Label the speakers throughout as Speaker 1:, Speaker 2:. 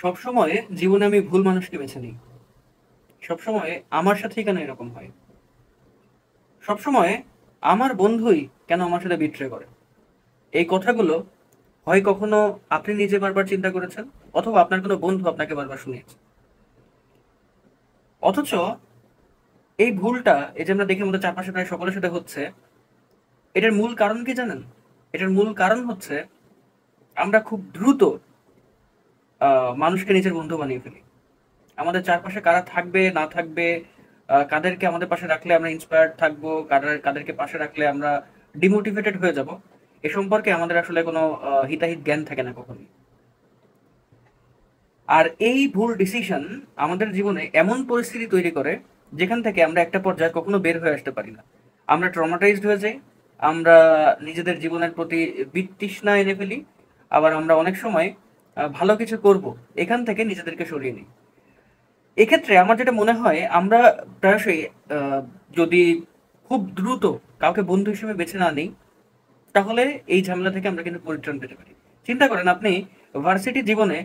Speaker 1: সবসময় জীবনে আমি ভুল মানুষকে বেছে নিই। সবসময় আমার সাথেই কেন এরকম হয়? সবসময় আমার বন্ধুই কেন আমার সাথে বিট্রে করে? এই কথাগুলো হয় কখনো আপনি নিজে বারবার চিন্তা করেছেন, অথবা আপনার কোনো বন্ধু আপনাকে বারবার শুনিয়েছে। অথচ এই ভুলটা, এই যে আমরা দেখি আমাদের চারপাশে প্রায় সকলের সাথে হচ্ছে, এটার মূল কারণ কি জানেন? এটার মূল কারণ হচ্ছে আমরা খুব দ্রুত মানুষকে নিজের বন্ধু বানিয়ে ফেলি। আমাদের চারপাশে কারা থাকবে না থাকবে, কাদেরকে আমাদের পাশে রাখলে আমরা ইন্সপায়ার্ড থাকবো, কাদেরকে পাশে রাখলে আমরা ডিমোটিভেটেড হয়ে যাব, এ সম্পর্কে আমাদের আসলে কোনো হিতাহিত জ্ঞান থাকে না কখনোই। আর এই ভুল ডিসিশন আমাদের জীবনে এমন পরিস্থিতি তৈরি করে যেখান থেকে আমরা একটা পর্যায়ে কখনো বের হয়ে আসতে পারি না। আমরা ট্রমাটাইজড হয়ে যাই, আমরা নিজেদের জীবনের প্রতি বিতৃষ্ণা এনে ফেলি, আবার আমরা অনেক সময় ভালো কিছু করব এখান থেকে নিজেদেরকে সরিয়ে নিই। এক্ষেত্রে আমার যেটা মনে হয়, আমরা প্রায়শই আহ, যদি খুব দ্রুত কাউকে বন্ধু হিসেবে বেছে না নিই, তাহলে এই ঝামেলা থেকে আমরা কিন্তু পরিত্রাণ পেতে পারি। চিন্তা করেন, আপনি ভার্সিটি জীবনে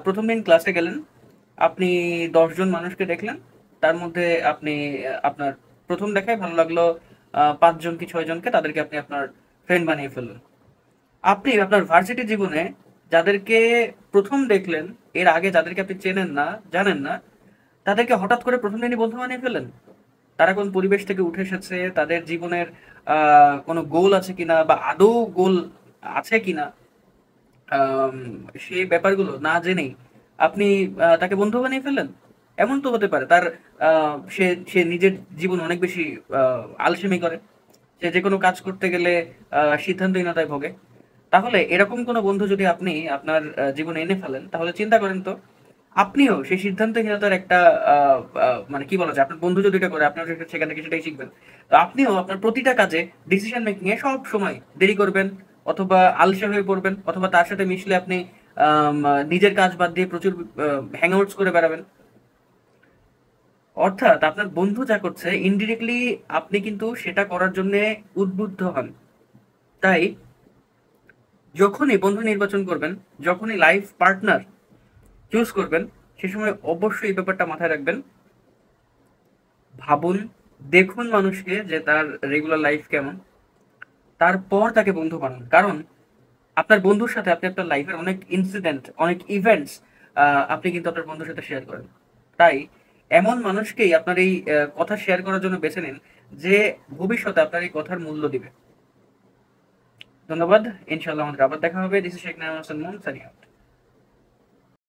Speaker 1: প্রথম দিন ক্লাসে গেলেন, আপনি 10 জন মানুষকে দেখলেন, তার মধ্যে আপনি আপনার প্রথম দেখায় ভালো লাগলো 5 জন কি 6 জনকে, তাদেরকে আপনি আপনার ফ্রেন্ড বানিয়ে ফেললেন। আপনি আপনার ভার্সিটি জীবনে যাদেরকে প্রথম দেখলেন, এর আগে যাদেরকে আপনি চেনেন না, জানেন না, তাদেরকে হঠাৎ করে প্রথম দিনই বন্ধু বানিয়ে ফেলেন। তারা কোন পরিবেশ থেকে উঠে এসেছে, তাদের জীবনের কোনো গোল আছে কিনা, বা আদৌ গোল আছে কিনা, আম, সেই ব্যাপারগুলো না জেনেই আপনি তাকে বন্ধু বানিয়ে ফেললেন। এমন তো হতে পারে তার সে সে নিজের জীবন অনেক বেশি আলসেমি করে, সে যে কোনো কাজ করতে গেলে সিদ্ধান্তহীনতায় ভোগে। তাহলে এরকম কোনো বন্ধু যদি আপনি আপনার জীবনে এনে ফেলেন, তাহলে চিন্তা করেন তো, আপনিও সেই সিদ্ধান্তহীনতার একটা মানে কি বলা যায়, আপনার বন্ধু যদি এটা করে, আপনিও সেখান থেকে সেটাই শিখবেন। তো আপনিও আপনার প্রতিটা কাজে ডিসিশন মেকিং এ সব সময় দেরি করবেন, অথবা আলসে হয়ে পড়বেন, অথবা তার সাথে মিশলে আপনি নিজের কাজ বাদ দিয়ে প্রচুর হ্যাংআউটস করে বেড়াবেন। অর্থাৎ আপনার বন্ধু যা করছে ইনডিরেক্টলি আপনি কিন্তু সেটা করার জন্য উদ্বুদ্ধ হন। তাই যখনই বন্ধু নির্বাচন করবেন, যখনই লাইফ পার্টনার চুজ করবেন, সে সময় অবশ্যই এই ব্যাপারটা মাথায় রাখবেন। ভাবুন, দেখুন মানুষকে যে তার রেগুলার লাইফ কেমন, তারপর তাকে বন্ধু বানান। কারণ আপনার বন্ধুর সাথে আপনি আপনার লাইফের অনেক ইনসিডেন্ট, অনেক ইভেন্টস আপনি কিন্তু আপনার বন্ধুর সাথে শেয়ার করেন। তাই এমন মানুষকেই আপনার এই কথা শেয়ার করার জন্য বেছে নিন, যে ভবিষ্যতে আপনার এই কথার মূল্য দিবে। ধন্যবাদ। ইনশাআল্লাহ আমাদের আবার দেখা হবে। This is Sheikh Naim Hasan moon, Sania.